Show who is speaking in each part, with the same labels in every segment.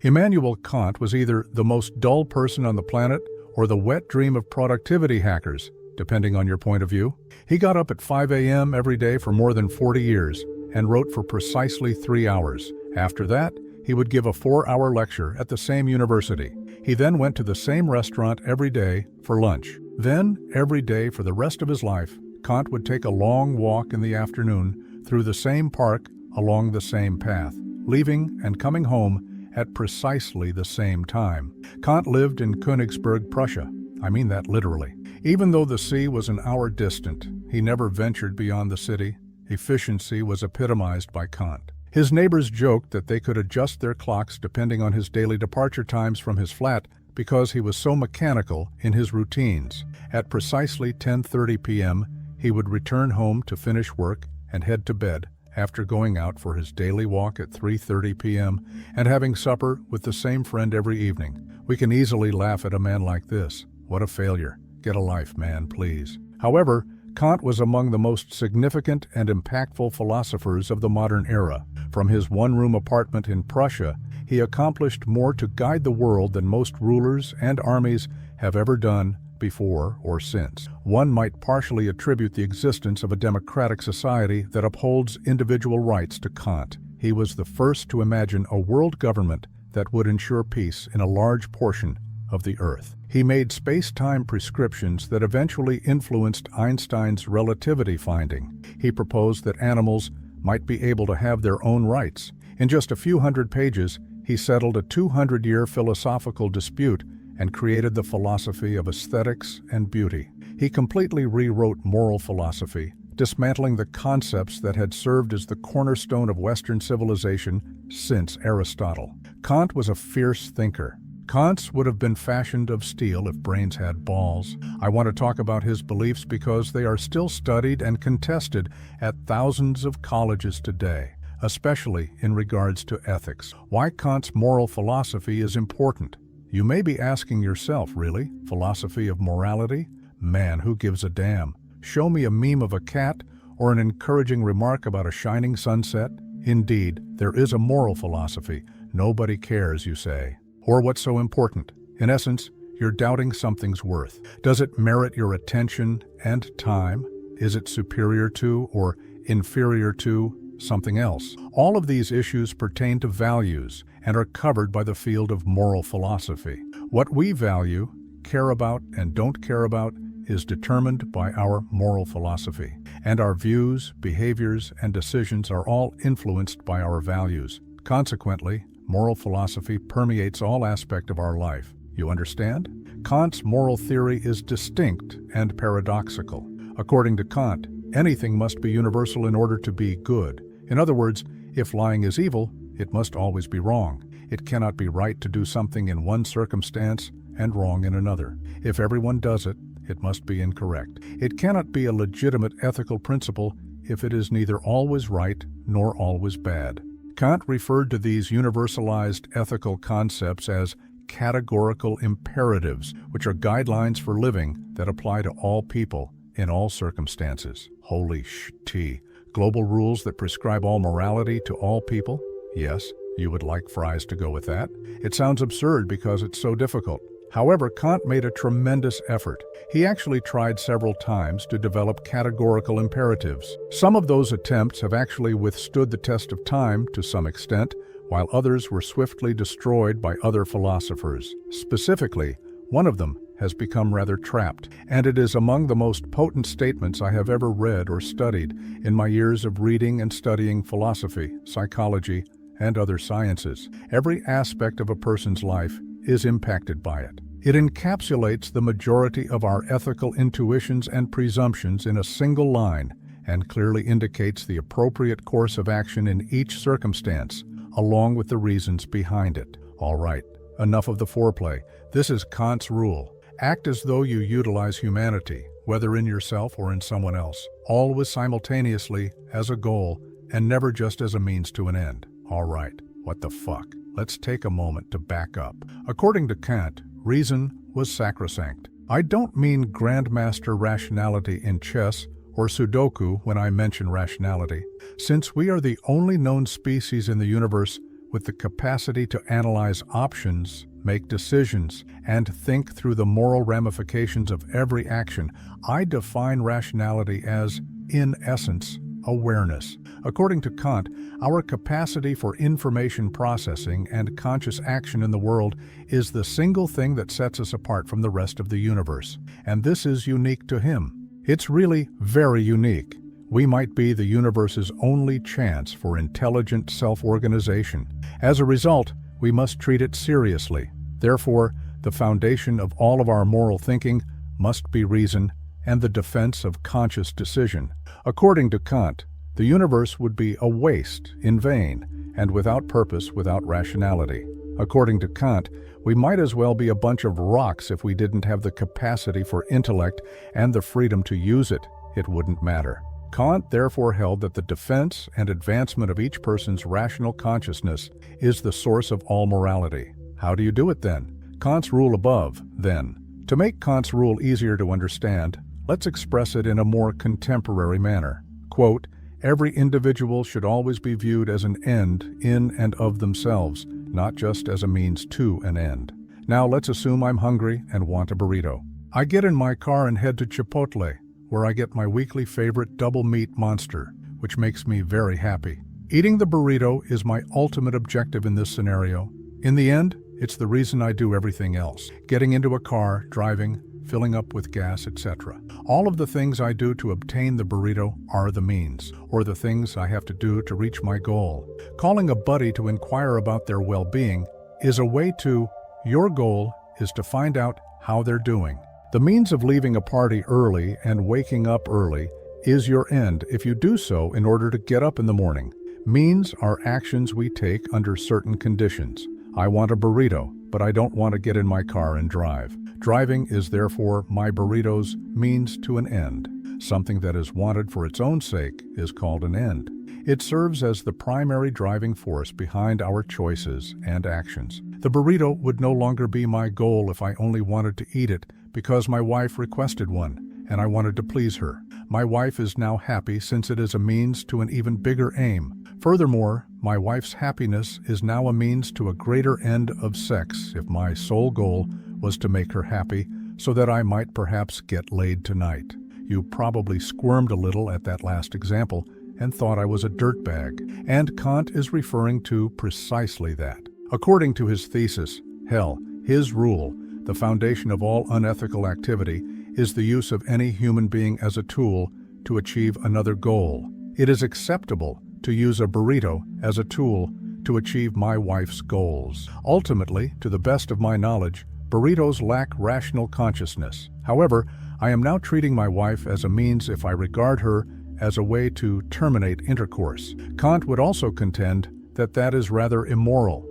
Speaker 1: Immanuel Kant was either the most dull person on the planet or the wet dream of productivity hackers, depending on your point of view. He got up at 5 a.m. every day for more than 40 years and wrote for precisely 3 hours. After that, he would give a 4-hour lecture at the same university. He then went to the same restaurant every day for lunch. Then, every day for the rest of his life, Kant would take a long walk in the afternoon through the same park along the same path, leaving and coming home at precisely the same time. Kant lived in Königsberg, Prussia. I mean that literally. Even though the sea was an hour distant, he never ventured beyond the city. Efficiency was epitomized by Kant. His neighbors joked that they could adjust their clocks depending on his daily departure times from his flat because he was so mechanical in his routines. At precisely 10:30 p.m., he would return home to finish work and head to bed after going out for his daily walk at 3:30 p.m. and having supper with the same friend every evening. We can easily laugh at a man like this. What a failure. Get a life, man, please. However, Kant was among the most significant and impactful philosophers of the modern era. From his one-room apartment in Prussia, he accomplished more to guide the world than most rulers and armies have ever done before or since. One might partially attribute the existence of a democratic society that upholds individual rights to Kant. He was the first to imagine a world government that would ensure peace in a large portion of the earth. He made space-time prescriptions that eventually influenced Einstein's relativity finding. He proposed that animals might be able to have their own rights. In just a few hundred pages, he settled a 200-year philosophical dispute and created the philosophy of aesthetics and beauty. He completely rewrote moral philosophy, dismantling the concepts that had served as the cornerstone of Western civilization since Aristotle. Kant was a fierce thinker. Kant's would have been fashioned of steel if brains had balls. I want to talk about his beliefs because they are still studied and contested at thousands of colleges today, especially in regards to ethics. Why Kant's moral philosophy is important. You may be asking yourself, really? Philosophy of morality? Man, who gives a damn? Show me a meme of a cat or an encouraging remark about a shining sunset? Indeed, there is a moral philosophy. Nobody cares, you say. Or what's so important? In essence, you're doubting something's worth. Does it merit your attention and time? Is it superior to or inferior to something else? All of these issues pertain to values and are covered by the field of moral philosophy. What we value, care about, and don't care about is determined by our moral philosophy. And our views, behaviors, and decisions are all influenced by our values. Consequently, moral philosophy permeates all aspects of our life. You understand? Kant's moral theory is distinct and paradoxical. According to Kant, anything must be universal in order to be good. In other words, if lying is evil, it must always be wrong. It cannot be right to do something in one circumstance and wrong in another. If everyone does it, it must be incorrect. It cannot be a legitimate ethical principle if it is neither always right nor always bad. Kant referred to these universalized ethical concepts as categorical imperatives, which are guidelines for living that apply to all people in all circumstances. Holy sh*t. Global rules that prescribe all morality to all people? Yes, you would like fries to go with that. It sounds absurd because it's so difficult. However, Kant made a tremendous effort. He actually tried several times to develop categorical imperatives. Some of those attempts have actually withstood the test of time to some extent, while others were swiftly destroyed by other philosophers. Specifically, one of them has become rather trapped, and it is among the most potent statements I have ever read or studied in my years of reading and studying philosophy, psychology, and other sciences. Every aspect of a person's life is impacted by it. It encapsulates the majority of our ethical intuitions and presumptions in a single line and clearly indicates the appropriate course of action in each circumstance, along with the reasons behind it. All right, enough of the foreplay. This is Kant's rule. Act as though you utilize humanity, whether in yourself or in someone else, always simultaneously as a goal and never just as a means to an end. All right, what the fuck? Let's take a moment to back up. According to Kant, reason was sacrosanct. I don't mean grandmaster rationality in chess or Sudoku when I mention rationality. Since we are the only known species in the universe with the capacity to analyze options, make decisions, and think through the moral ramifications of every action. I define rationality as, in essence, awareness. According to Kant, our capacity for information processing and conscious action in the world is the single thing that sets us apart from the rest of the universe. And this is unique to him. It's really very unique. We might be the universe's only chance for intelligent self-organization. As a result, we must treat it seriously. Therefore, the foundation of all of our moral thinking must be reason and the defense of conscious decision. According to Kant, the universe would be a waste, in vain, and without purpose, without rationality. According to Kant, we might as well be a bunch of rocks if we didn't have the capacity for intellect and the freedom to use it. It wouldn't matter. Kant therefore held that the defense and advancement of each person's rational consciousness is the source of all morality. How do you do it then? Kant's rule above, then. To make Kant's rule easier to understand, let's express it in a more contemporary manner. Quote, "Every individual should always be viewed as an end in and of themselves, not just as a means to an end." Now let's assume I'm hungry and want a burrito. I get in my car and head to Chipotle, where I get my weekly favorite double meat monster, which makes me very happy. Eating the burrito is my ultimate objective in this scenario. In the end, it's the reason I do everything else. Getting into a car, driving, filling up with gas, etc. All of the things I do to obtain the burrito are the means, or the things I have to do to reach my goal. Calling a buddy to inquire about their well-being is a way to, your goal is to find out how they're doing. The means of leaving a party early and waking up early is your end if you do so in order to get up in the morning. Means are actions we take under certain conditions. I want a burrito, but I don't want to get in my car and drive. Driving is therefore my burrito's means to an end. Something that is wanted for its own sake is called an end. It serves as the primary driving force behind our choices and actions. The burrito would no longer be my goal if I only wanted to eat it because my wife requested one, and I wanted to please her. My wife is now happy since it is a means to an even bigger aim. Furthermore, my wife's happiness is now a means to a greater end of sex if my sole goal was to make her happy so that I might perhaps get laid tonight. You probably squirmed a little at that last example and thought I was a dirtbag, and Kant is referring to precisely that. According to his thesis, hell, his rule, the foundation of all unethical activity, is the use of any human being as a tool to achieve another goal. It is acceptable to use a burrito as a tool to achieve my wife's goals. Ultimately, to the best of my knowledge, burritos lack rational consciousness. However, I am now treating my wife as a means if I regard her as a way to terminate intercourse. Kant would also contend that that is rather immoral.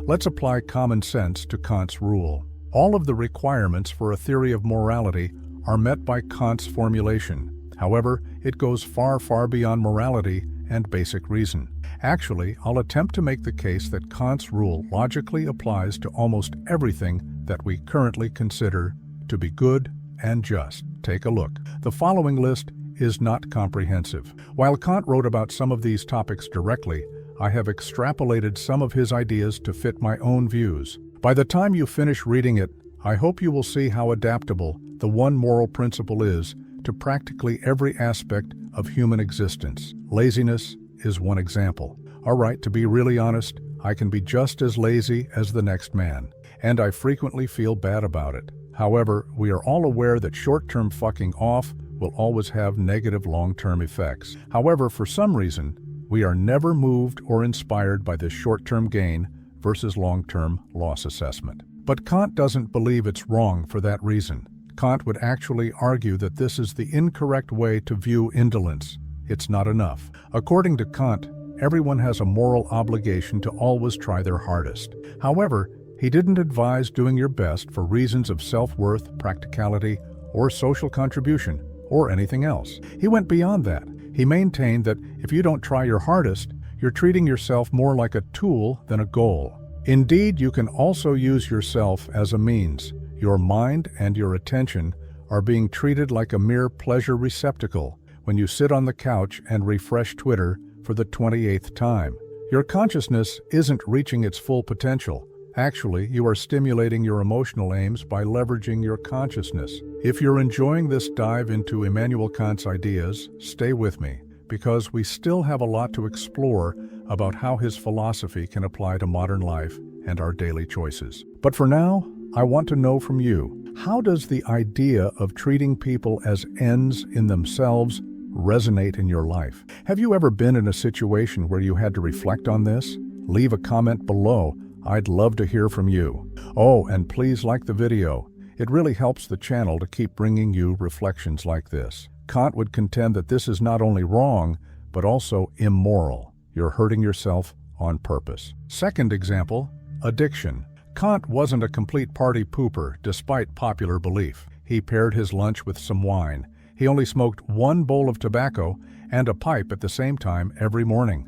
Speaker 1: Let's apply common sense to Kant's rule. All of the requirements for a theory of morality are met by Kant's formulation. However, it goes far, far beyond morality and basic reason. Actually, I'll attempt to make the case that Kant's rule logically applies to almost everything that we currently consider to be good and just. Take a look. The following list is not comprehensive. While Kant wrote about some of these topics directly, I have extrapolated some of his ideas to fit my own views. By the time you finish reading it, I hope you will see how adaptable the one moral principle is to practically every aspect of human existence. Laziness is one example. All right, to be really honest, I can be just as lazy as the next man, and I frequently feel bad about it. However, we are all aware that short-term fucking off will always have negative long-term effects. However, for some reason, we are never moved or inspired by this short-term gain versus long-term loss assessment. But Kant doesn't believe it's wrong for that reason. Kant would actually argue that this is the incorrect way to view indolence. It's not enough. According to Kant, everyone has a moral obligation to always try their hardest. However, he didn't advise doing your best for reasons of self-worth, practicality, or social contribution, or anything else. He went beyond that. He maintained that if you don't try your hardest, you're treating yourself more like a tool than a goal. Indeed, you can also use yourself as a means. Your mind and your attention are being treated like a mere pleasure receptacle when you sit on the couch and refresh Twitter for the 28th time. Your consciousness isn't reaching its full potential. Actually, you are stimulating your emotional aims by leveraging your consciousness. If you're enjoying this dive into Immanuel Kant's ideas, stay with me, because we still have a lot to explore about how his philosophy can apply to modern life and our daily choices. But for now, I want to know from you, how does the idea of treating people as ends in themselves resonate in your life? Have you ever been in a situation where you had to reflect on this? Leave a comment below. I'd love to hear from you. Oh, and please like the video. It really helps the channel to keep bringing you reflections like this. Kant would contend that this is not only wrong, but also immoral. You're hurting yourself on purpose. Second example, addiction. Kant wasn't a complete party pooper, despite popular belief. He paired his lunch with some wine. He only smoked one bowl of tobacco and a pipe at the same time every morning.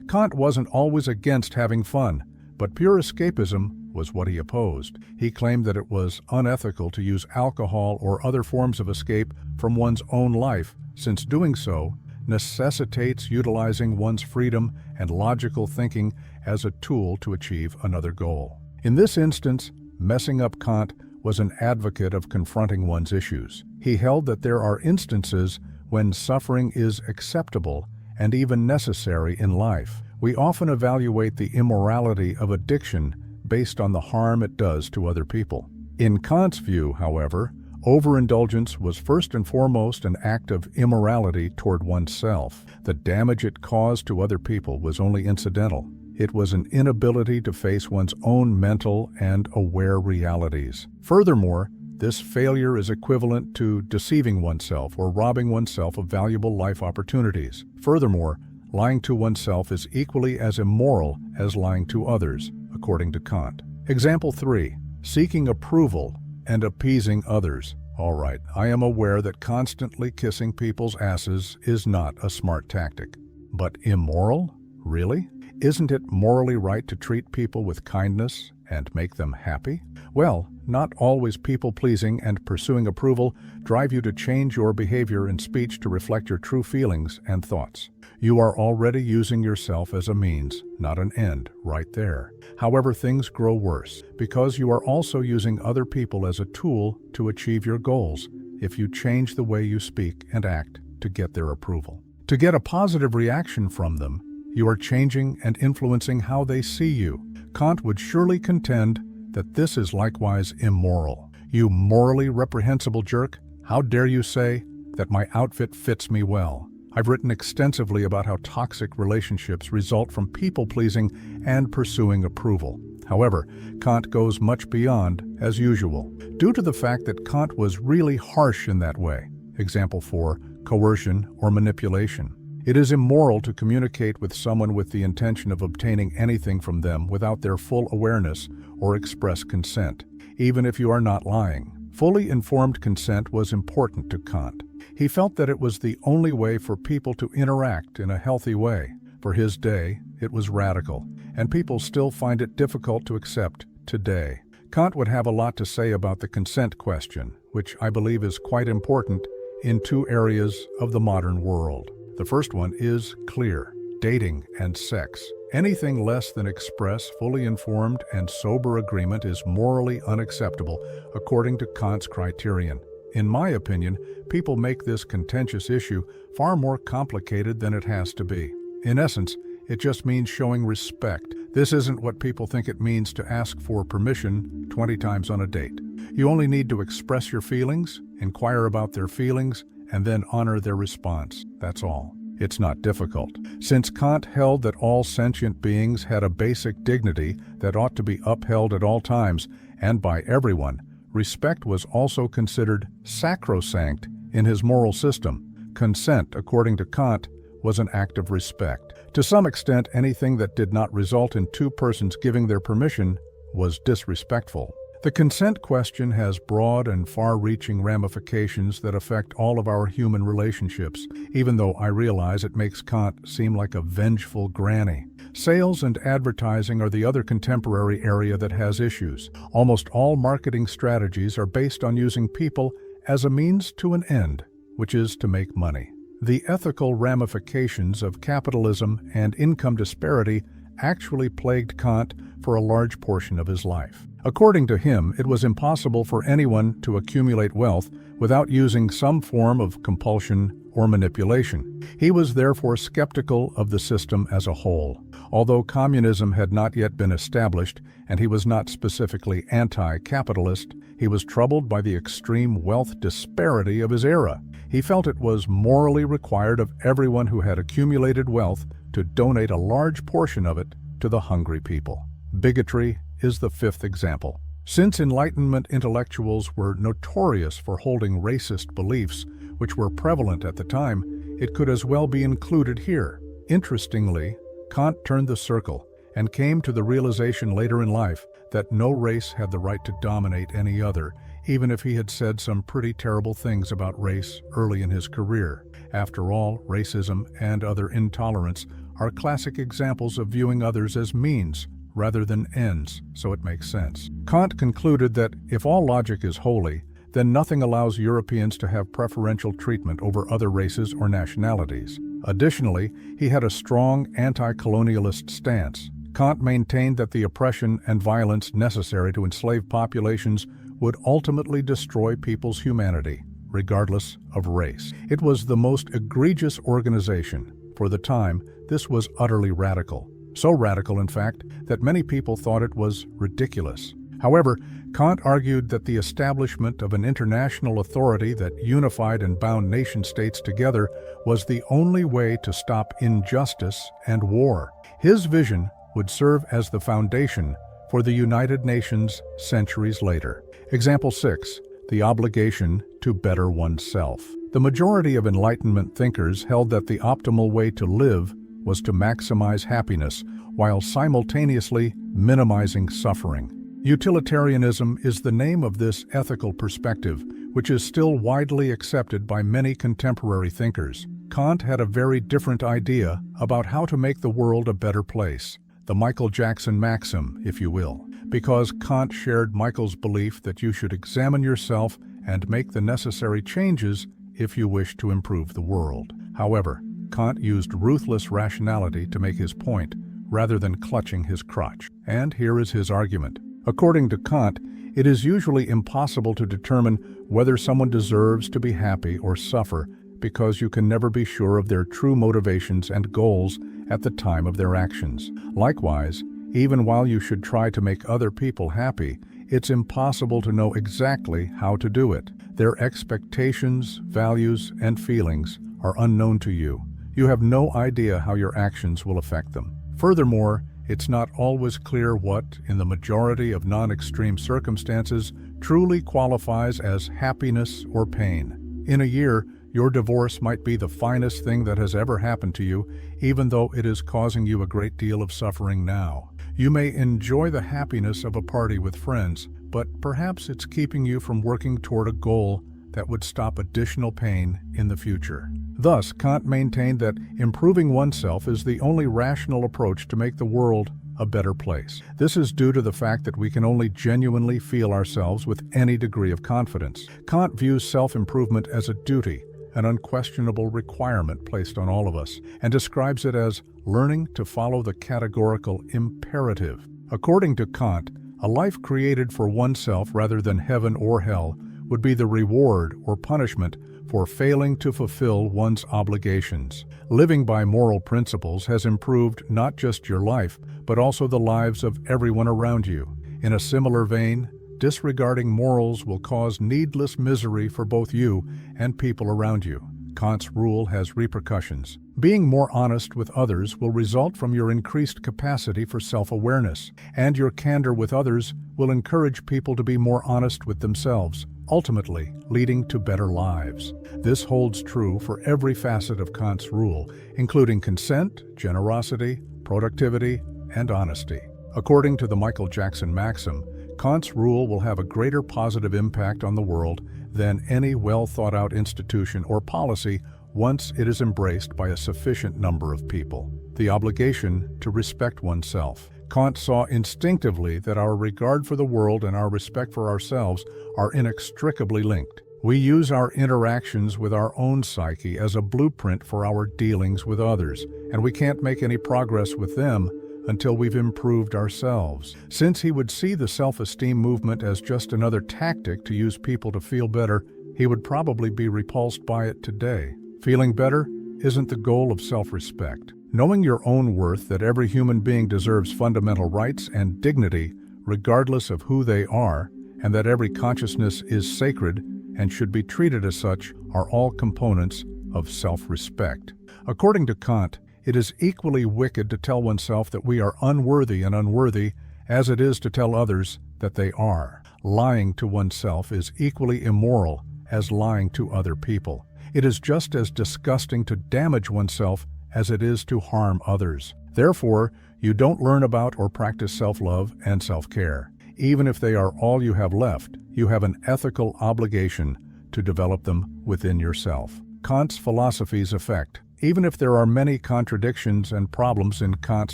Speaker 1: Kant wasn't always against having fun, but pure escapism was what he opposed. He claimed that it was unethical to use alcohol or other forms of escape from one's own life, since doing so necessitates utilizing one's freedom and logical thinking as a tool to achieve another goal. In this instance, messing up Kant was an advocate of confronting one's issues. He held that there are instances when suffering is acceptable and even necessary in life. We often evaluate the immorality of addiction based on the harm it does to other people. In Kant's view, however, overindulgence was first and foremost an act of immorality toward oneself. The damage it caused to other people was only incidental. It was an inability to face one's own mental and aware realities. Furthermore, this failure is equivalent to deceiving oneself or robbing oneself of valuable life opportunities. Furthermore, lying to oneself is equally as immoral as lying to others, according to Kant. Example 3. Seeking approval and appeasing others. All right, I am aware that constantly kissing people's asses is not a smart tactic. But immoral? Really? Isn't it morally right to treat people with kindness and make them happy? Well, not always people-pleasing and pursuing approval drive you to change your behavior and speech to reflect your true feelings and thoughts. You are already using yourself as a means, not an end, right there. However, things grow worse because you are also using other people as a tool to achieve your goals if you change the way you speak and act to get their approval. To get a positive reaction from them, you are changing and influencing how they see you. Kant would surely contend that this is likewise immoral. You morally reprehensible jerk, how dare you say that my outfit fits me well? I've written extensively about how toxic relationships result from people-pleasing and pursuing approval. However, Kant goes much beyond, as usual, due to the fact that Kant was really harsh in that way. Example 4, coercion or manipulation. It is immoral to communicate with someone with the intention of obtaining anything from them without their full awareness or express consent, even if you are not lying. Fully informed consent was important to Kant. He felt that it was the only way for people to interact in a healthy way. For his day, it was radical, and people still find it difficult to accept today. Kant would have a lot to say about the consent question, which I believe is quite important in two areas of the modern world. The first one is clear: dating and sex. Anything less than express, fully informed, and sober agreement is morally unacceptable, according to Kant's criterion. In my opinion, people make this contentious issue far more complicated than it has to be. In essence, it just means showing respect. This isn't what people think it means to ask for permission 20 times on a date. You only need to express your feelings, inquire about their feelings, and then honor their response. That's all. It's not difficult. Since Kant held that all sentient beings had a basic dignity that ought to be upheld at all times and by everyone, respect was also considered sacrosanct in his moral system. Consent, according to Kant, was an act of respect. To some extent, anything that did not result in two persons giving their permission was disrespectful. The consent question has broad and far-reaching ramifications that affect all of our human relationships, even though I realize it makes Kant seem like a vengeful granny. Sales and advertising are the other contemporary area that has issues. Almost all marketing strategies are based on using people as a means to an end, which is to make money. The ethical ramifications of capitalism and income disparity actually plagued Kant for a large portion of his life. According to him, it was impossible for anyone to accumulate wealth without using some form of compulsion or manipulation. He was therefore skeptical of the system as a whole. Although communism had not yet been established, and he was not specifically anti-capitalist, he was troubled by the extreme wealth disparity of his era. He felt it was morally required of everyone who had accumulated wealth to donate a large portion of it to the hungry people. Bigotry is the fifth example. Since Enlightenment intellectuals were notorious for holding racist beliefs, which were prevalent at the time, it could as well be included here. Interestingly, Kant turned the circle and came to the realization later in life that no race had the right to dominate any other, even if he had said some pretty terrible things about race early in his career. After all, racism and other intolerance are classic examples of viewing others as means rather than ends, so it makes sense. Kant concluded that if all logic is holy, then nothing allows Europeans to have preferential treatment over other races or nationalities. Additionally, he had a strong anti-colonialist stance. Kant maintained that the oppression and violence necessary to enslave populations would ultimately destroy people's humanity, regardless of race. It was the most egregious organization. For the time, this was utterly radical. So radical, in fact, that many people thought it was ridiculous. However, Kant argued that the establishment of an international authority that unified and bound nation-states together was the only way to stop injustice and war. His vision would serve as the foundation for the United Nations centuries later. Example 6. The obligation to better oneself. The majority of Enlightenment thinkers held that the optimal way to live was to maximize happiness while simultaneously minimizing suffering. Utilitarianism is the name of this ethical perspective, which is still widely accepted by many contemporary thinkers. Kant had a very different idea about how to make the world a better place, the Michael Jackson maxim, if you will, because Kant shared Michael's belief that you should examine yourself and make the necessary changes if you wish to improve the world. However, Kant used ruthless rationality to make his point, rather than clutching his crotch. And here is his argument. According to Kant, it is usually impossible to determine whether someone deserves to be happy or suffer because you can never be sure of their true motivations and goals at the time of their actions. Likewise, even while you should try to make other people happy, it's impossible to know exactly how to do it. Their expectations, values, and feelings are unknown to you. You have no idea how your actions will affect them. Furthermore, it's not always clear what, in the majority of non-extreme circumstances, truly qualifies as happiness or pain. In a year, your divorce might be the finest thing that has ever happened to you, even though it is causing you a great deal of suffering now. You may enjoy the happiness of a party with friends, but perhaps it's keeping you from working toward a goal that would stop additional pain in the future. Thus, Kant maintained that improving oneself is the only rational approach to make the world a better place. This is due to the fact that we can only genuinely feel ourselves with any degree of confidence. Kant views self-improvement as a duty, an unquestionable requirement placed on all of us, and describes it as learning to follow the categorical imperative. According to Kant, a life created for oneself rather than heaven or hell would be the reward or punishment for failing to fulfill one's obligations. Living by moral principles has improved not just your life, but also the lives of everyone around you. In a similar vein, disregarding morals will cause needless misery for both you and people around you. Kant's rule has repercussions. Being more honest with others will result from your increased capacity for self-awareness, and your candor with others will encourage people to be more honest with themselves, ultimately leading to better lives. This holds true for every facet of Kant's rule, including consent, generosity, productivity, and honesty. According to the Michael Jackson maxim, Kant's rule will have a greater positive impact on the world than any well-thought-out institution or policy once it is embraced by a sufficient number of people. The obligation to respect oneself. Kant saw instinctively that our regard for the world and our respect for ourselves are inextricably linked. We use our interactions with our own psyche as a blueprint for our dealings with others, and we can't make any progress with them until we've improved ourselves. Since he would see the self-esteem movement as just another tactic to use people to feel better, he would probably be repulsed by it today. Feeling better isn't the goal of self-respect. Knowing your own worth, that every human being deserves fundamental rights and dignity regardless of who they are, and that every consciousness is sacred and should be treated as such, are all components of self-respect. According to Kant, it is equally wicked to tell oneself that we are unworthy and unworthy as it is to tell others that they are. Lying to oneself is equally immoral as lying to other people. It is just as disgusting to damage oneself as it is to harm others. Therefore, you don't learn about or practice self-love and self-care. Even if they are all you have left, you have an ethical obligation to develop them within yourself. Kant's philosophy's effect. Even if there are many contradictions and problems in Kant's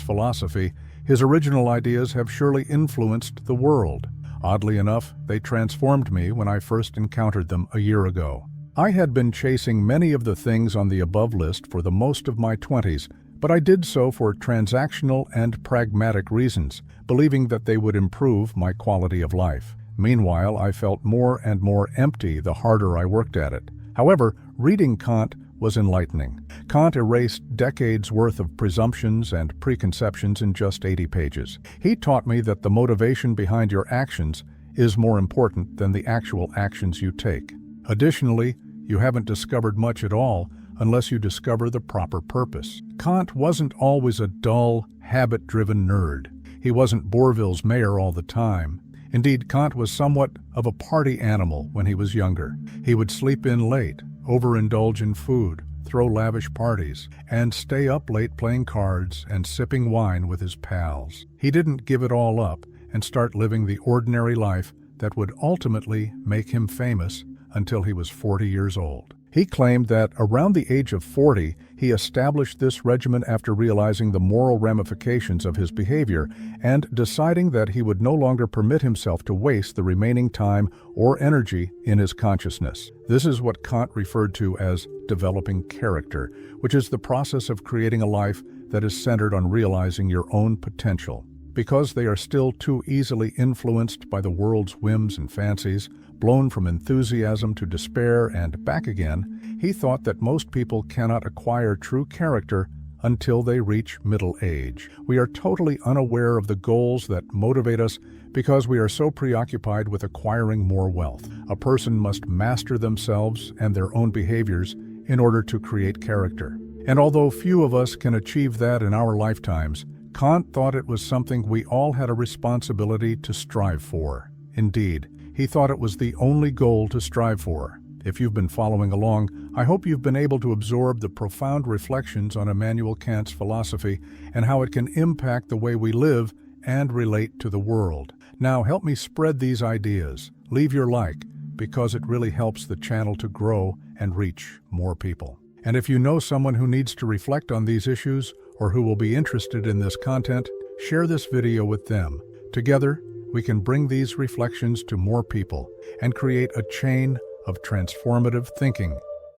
Speaker 1: philosophy, his original ideas have surely influenced the world. Oddly enough, they transformed me when I first encountered them a year ago. I had been chasing many of the things on the above list for the most of my 20s, but I did so for transactional and pragmatic reasons, believing that they would improve my quality of life. Meanwhile, I felt more and more empty the harder I worked at it. However, reading Kant was enlightening. Kant erased decades worth of presumptions and preconceptions in just 80 pages. He taught me that the motivation behind your actions is more important than the actual actions you take. Additionally, you haven't discovered much at all unless you discover the proper purpose. Kant wasn't always a dull, habit-driven nerd. He wasn't Bourville's mayor all the time. Indeed, Kant was somewhat of a party animal when he was younger. He would sleep in late, overindulge in food, throw lavish parties, and stay up late playing cards and sipping wine with his pals. He didn't give it all up and start living the ordinary life that would ultimately make him famous until he was 40 years old. He claimed that around the age of 40, he established this regimen after realizing the moral ramifications of his behavior and deciding that he would no longer permit himself to waste the remaining time or energy in his consciousness. This is what Kant referred to as developing character, which is the process of creating a life that is centered on realizing your own potential. Because they are still too easily influenced by the world's whims and fancies, blown from enthusiasm to despair and back again, he thought that most people cannot acquire true character until they reach middle age. We are totally unaware of the goals that motivate us because we are so preoccupied with acquiring more wealth. A person must master themselves and their own behaviors in order to create character. And although few of us can achieve that in our lifetimes, Kant thought it was something we all had a responsibility to strive for. Indeed, he thought it was the only goal to strive for. If you've been following along, I hope you've been able to absorb the profound reflections on Immanuel Kant's philosophy and how it can impact the way we live and relate to the world. Now help me spread these ideas. Leave your like, because it really helps the channel to grow and reach more people. And if you know someone who needs to reflect on these issues or who will be interested in this content, share this video with them. Together, we can bring these reflections to more people and create a chain of transformative thinking.